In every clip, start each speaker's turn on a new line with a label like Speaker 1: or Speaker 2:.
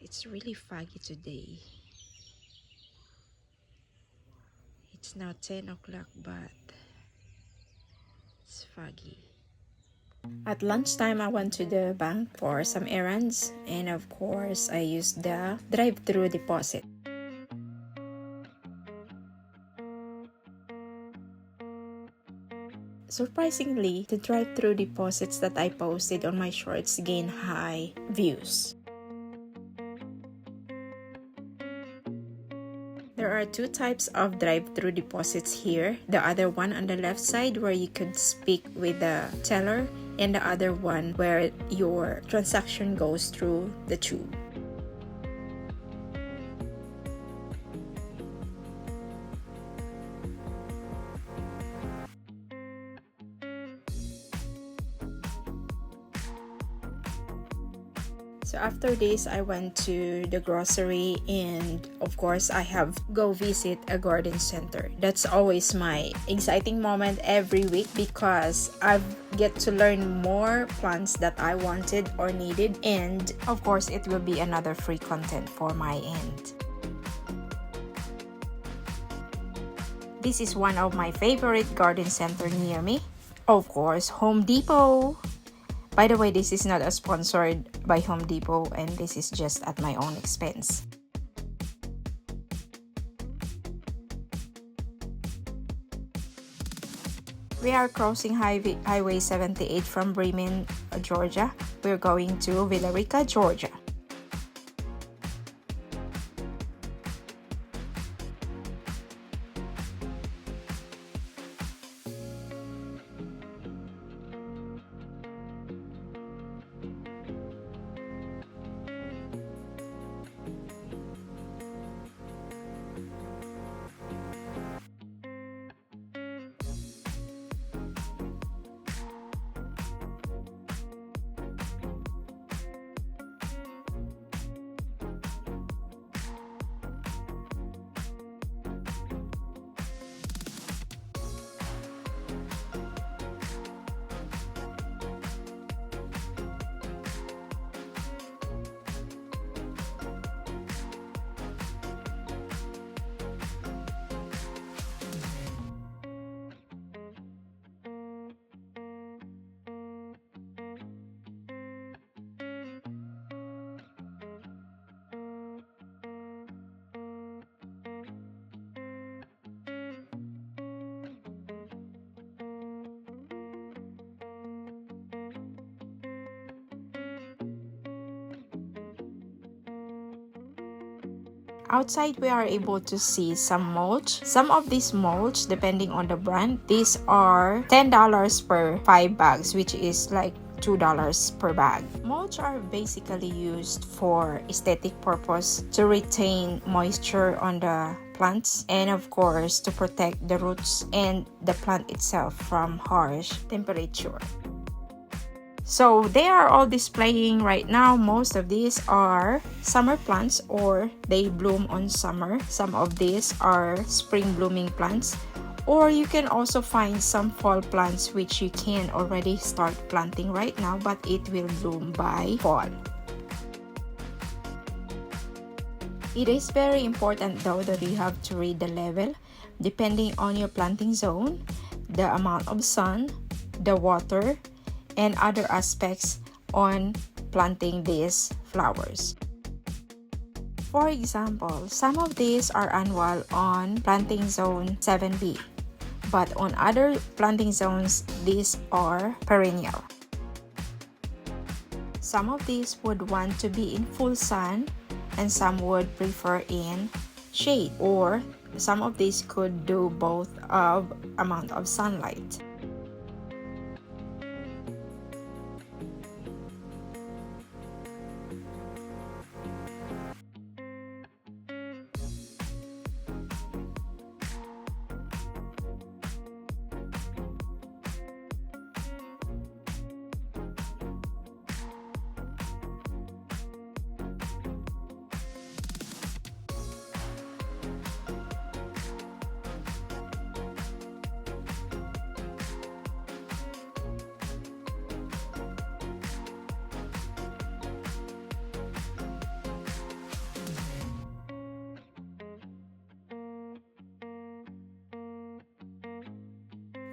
Speaker 1: It's really foggy today. It's now 10 o'clock, but it's foggy. At lunchtime, I went to the bank for some errands, and of course, I used the drive-through deposit. Surprisingly, the drive-through deposits that I posted on my shorts gained high views. There are two types of drive-through deposits here. The other one on the left side where you could speak with the teller, and the other one where your transaction goes through the tube. So after this, I went to the grocery, and of course I have go visit a garden center. That's always my exciting moment every week because I get to learn more plants that I wanted or needed, and of course it will be another free content for my end. This is one of my favorite garden center near me. Of course, Home Depot. By the way, this is not a sponsored by Home Depot, and this is just at my own expense. We are crossing Highway 78 from Bremen, Georgia. We're going to Villa Rica, Georgia. Outside, we are able to see some mulch. Some of these mulch, depending on the brand, these are $10 per 5 bags, which is like $2 per bag. Mulch are basically used for aesthetic purpose to retain moisture on the plants, and of course to protect the roots and the plant itself from harsh temperature. So they are all displaying right now. Most of these are summer plants, or they bloom on summer. Some of these are spring blooming plants, or you can also find some fall plants which you can already start planting right now, but it will bloom by fall. It is very important though that you have to read the level depending on your planting zone, the amount of sun, the water, and other aspects on planting these flowers. For example, some of these are annual on planting zone 7B, but on other planting zones, these are perennial. Some of these would want to be in full sun, and some would prefer in shade, or some of these could do both of amount of sunlight.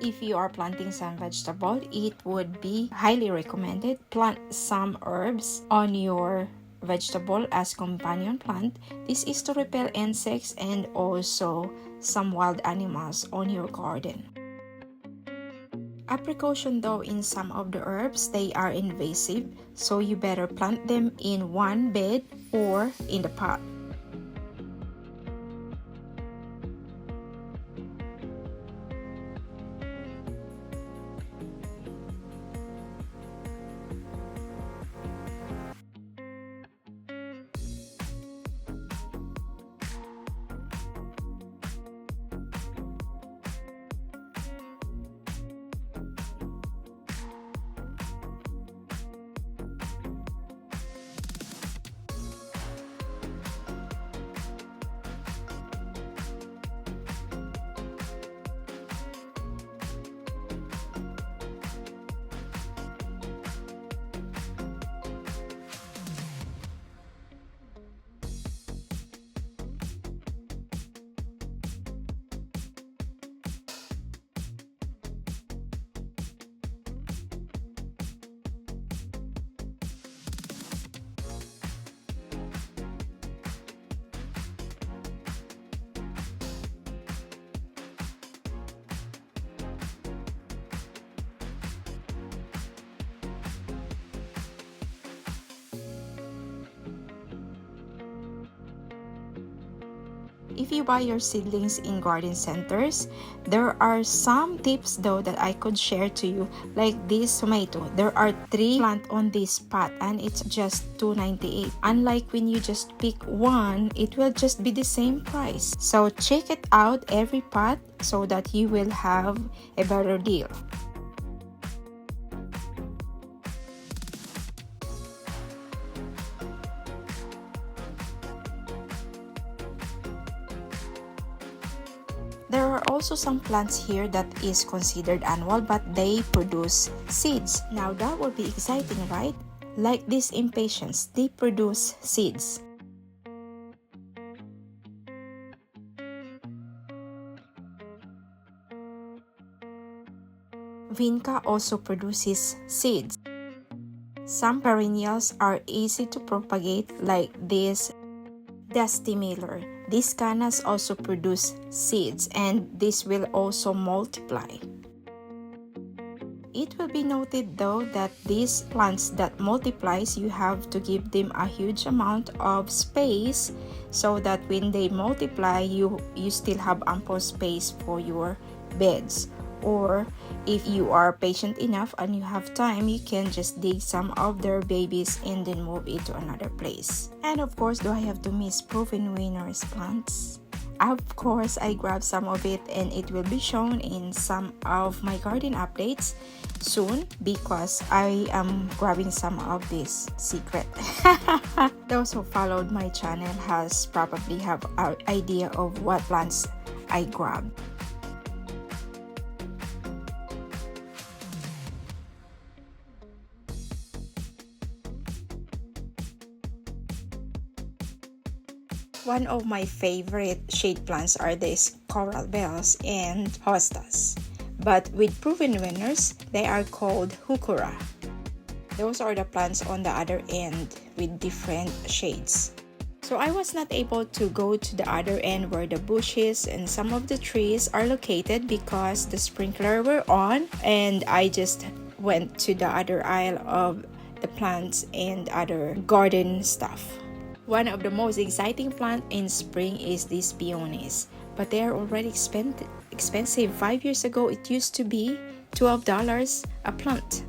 Speaker 1: if you are planting some vegetable, it would be highly recommended plant some herbs on your vegetable as companion plant. This is to repel insects and also some wild animals on your garden. A precaution though, in some of the herbs, they are invasive, so you better plant them in one bed or in the pot. If you buy your seedlings in garden centers, there are some tips though that I could share to you, like this tomato. There are 3 plants on this pot and it's just $2.98. Unlike when you just pick one, it will just be the same price. So check it out every pot so that you will have a better deal. There are also some plants here that is considered annual but they produce seeds. Now that would be exciting, right? Like these impatiens, they produce seeds. Vinca also produces seeds. Some perennials are easy to propagate like this Dusty Miller. These cannas also produce seeds and this will also multiply. It will be noted though that these plants that multiplies, you have to give them a huge amount of space so that when they multiply, you still have ample space for your beds. Or if you are patient enough and you have time, you can just dig some of their babies and then move it to another place. And of course, do I have to miss Proven Winners plants? Of course, I grabbed some of it and it will be shown in some of my garden updates soon because I am grabbing some of this secret. Those who followed my channel has probably have an idea of what plants I grabbed. One of my favorite shade plants are these coral bells and hostas. But with Proven Winners, they are called heuchera. Those are the plants on the other end with different shades. So I was not able to go to the other end where the bushes and some of the trees are located because the sprinkler were on, and I just went to the other aisle of the plants and other garden stuff. One of the most exciting plants in spring is these peonies, but they are already expensive. 5 years ago, it used to be $12 a plant.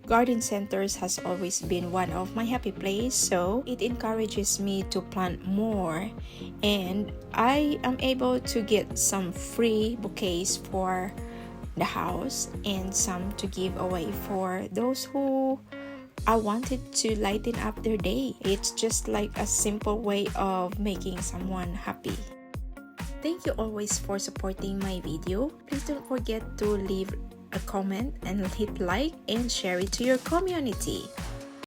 Speaker 1: Garden centers has always been one of my happy place, so it encourages me to plant more, and I am able to get some free bouquets for the house and some to give away for those who I wanted to lighten up their day. It's just like a simple way of making someone happy. Thank you always for supporting my video. Please don't forget to leave a comment and hit like and share it to your community.